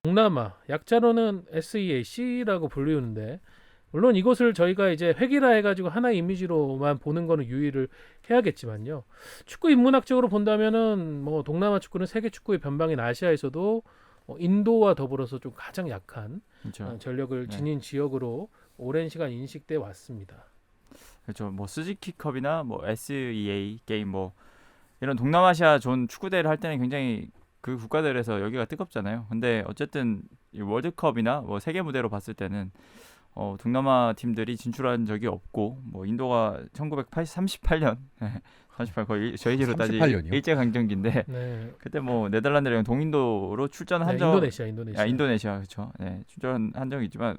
동남아 약자로는 SEAC라고 불리우는데 물론 이것을 저희가 이제 획일화 해가지고 하나의 이미지로만 보는 거는 유의를 해야겠지만요. 축구 인문학적으로 본다면은 뭐 동남아 축구는 세계 축구의 변방인 아시아에서도 인도와 더불어서 좀 가장 약한 그렇죠. 전력을 네. 지닌 지역으로 오랜 시간 인식돼 왔습니다. 그렇죠. 뭐 스즈키컵이나 뭐 SEA 게임 뭐 이런 동남아시아 존 축구 대회를 할 때는 굉장히 그 국가들에서 여기가 뜨겁잖아요. 근데 어쨌든 이 월드컵이나 뭐 세계 무대로 봤을 때는 동남아 팀들이 진출한 적이 없고 뭐 인도가 1938년 38 거의 저희로 따지 38년이요? 일제 강점기인데 네. 그때 뭐 네덜란드랑 동인도로 출전한 적 인도네시아 그렇죠. 네, 출전한 적이 있지만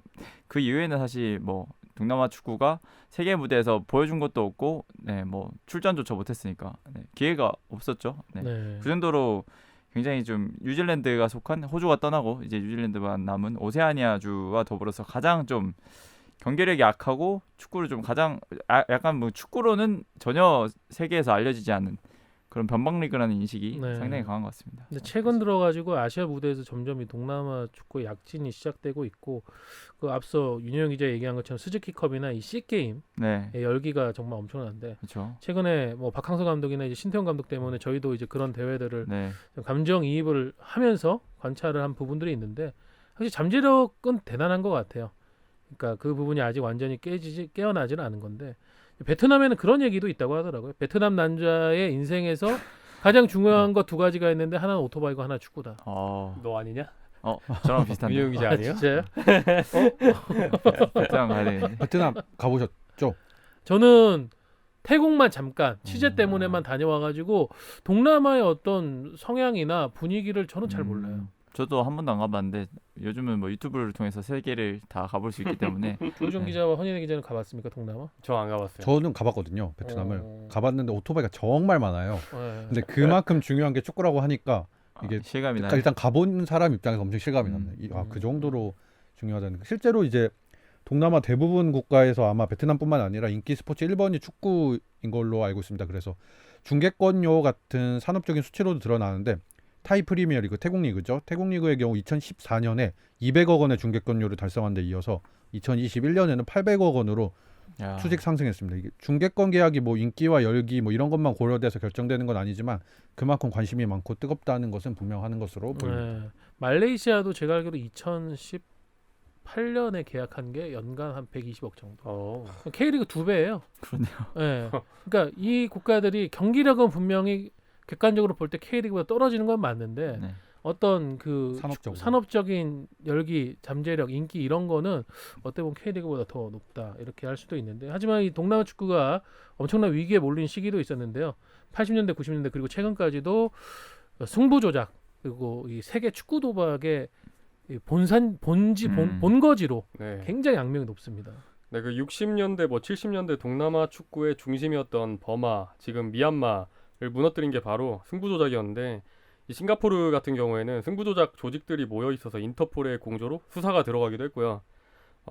그 이후에는 사실 뭐 동남아 축구가 세계 무대에서 보여준 것도 없고 네, 뭐 출전조차 못했으니까 네, 기회가 없었죠. 네. 네. 그 정도로 굉장히 좀 뉴질랜드가 속한 호주가 떠나고 이제 뉴질랜드만 남은 오세아니아주와 더불어서 가장 좀 경기력이 약하고 축구를 좀 가장 약간 뭐 축구로는 전혀 세계에서 알려지지 않은 그런 변방리그라는 인식이 네. 상당히 강한 것 같습니다. 근데 최근 들어가지고 아시아 무대에서 점점 이 동남아 축구의 약진이 시작되고 있고 그 앞서 윤영 기자 얘기한 것처럼 스즈키컵이나 이 C 게임의 네, 열기가 정말 엄청난데 그렇죠. 최근에 뭐 박항서 감독이나 이제 신태용 감독 때문에 저희도 이제 그런 대회들을 네, 좀 감정 이입을 하면서 관찰을 한 부분들이 있는데 사실 잠재력은 대단한 것 같아요. 그러니까 그 부분이 아직 완전히 깨어나지는 않은 건데 베트남에는 그런 얘기도 있다고 하더라고요. 베트남 남자의 인생에서 가장 중요한 거 두 가지가 있는데 하나는 오토바이고 하나 축구다. 너 아니냐? 저랑 비슷한데. 윤영 기자 아니에요? 진짜요? 베트남 가야 되는데. 베트남 가보셨죠? 저는 태국만 잠깐 취재 때문에만 다녀와가지고 동남아의 어떤 성향이나 분위기를 저는 잘 몰라요. 저도 한 번도 안 가봤는데 요즘은 뭐 유튜브를 통해서 세계를 다 가볼 수 있기 때문에 조준 네. 기자와 헌인혜 기자는 가봤습니까 동남아? 저 안 가봤어요. 저는 가봤거든요. 베트남을 어. 가봤는데 오토바이가 정말 많아요. 네. 근데 그만큼 중요한 게 축구라고 하니까 이게 실감이 나요. 일단 가본 사람 입장에서 엄청 실감이 납니다. 그 정도로 중요하다는 거. 실제로 이제 동남아 대부분 국가에서 아마 베트남뿐만 아니라 인기 스포츠 1번이 축구인 걸로 알고 있습니다. 그래서 중계권료 같은 산업적인 수치로도 드러나는데 타이 프리미어리그 태국 리그죠. 태국 리그의 경우 2014년에 200억 원의 중계권료를 달성한 데 이어서 2021년에는 800억 원으로 야. 수직 상승했습니다. 이게 중계권 계약이 뭐 인기와 열기 뭐 이런 것만 고려돼서 결정되는 건 아니지만 그만큼 관심이 많고 뜨겁다는 것은 분명한 것으로 보입니다. 네. 말레이시아도 제가 알기로 2018년에 계약한 게 연간 한 120억 정도. K리그 2배예요. 그러네요. 네. 그러니까 이 국가들이 경기력은 분명히 객관적으로 볼 때 K리그보다 떨어지는 건 맞는데 네. 어떤 그 산업적인 열기, 잠재력, 인기 이런 거는 어떻게 보면 K리그보다 더 높다 이렇게 할 수도 있는데 하지만 이 동남아 축구가 엄청난 위기에 몰린 시기도 있었는데요. 80년대, 90년대 그리고 최근까지도 승부 조작 그리고 이 세계 축구 도박의 본거지로 네. 굉장히 악명이 높습니다. 네, 그 60년대 뭐 70년대 동남아 축구의 중심이었던 버마, 지금 미얀마를 무너뜨린 게 바로 승부조작이었는데 이 싱가포르 같은 경우에는 승부조작 조직들이 모여 있어서 인터폴의 공조로 수사가 들어가기도 했고요.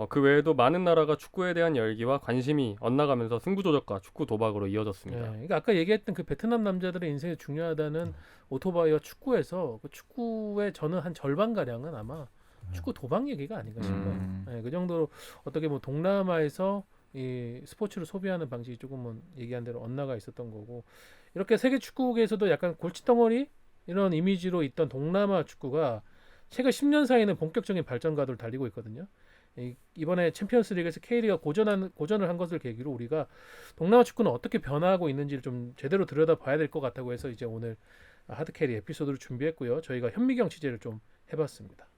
그 외에도 많은 나라가 축구에 대한 열기와 관심이 엇나가면서 승부조작과 축구 도박으로 이어졌습니다. 네, 그러니까 아까 얘기했던 그 베트남 남자들의 인생이 중요하다는 오토바이와 축구에서 그 축구의 저는 한 절반 가량은 아마 축구 도박 얘기가 아닌가 싶어요. 네, 그 정도로 어떻게 뭐 동남아에서 이 스포츠를 소비하는 방식이 조금은 얘기한 대로 엇나가 있었던 거고 이렇게 세계 축구계에서도 약간 골칫덩어리 이런 이미지로 있던 동남아 축구가 최근 10년 사이에는 본격적인 발전 가도를 달리고 있거든요. 이번에 챔피언스리그에서 K리그가 고전을 한 것을 계기로 우리가 동남아 축구는 어떻게 변화하고 있는지를 좀 제대로 들여다봐야 될 것 같다고 해서 이제 오늘 하드캐리 에피소드를 준비했고요. 저희가 현미경 취재를 좀 해봤습니다.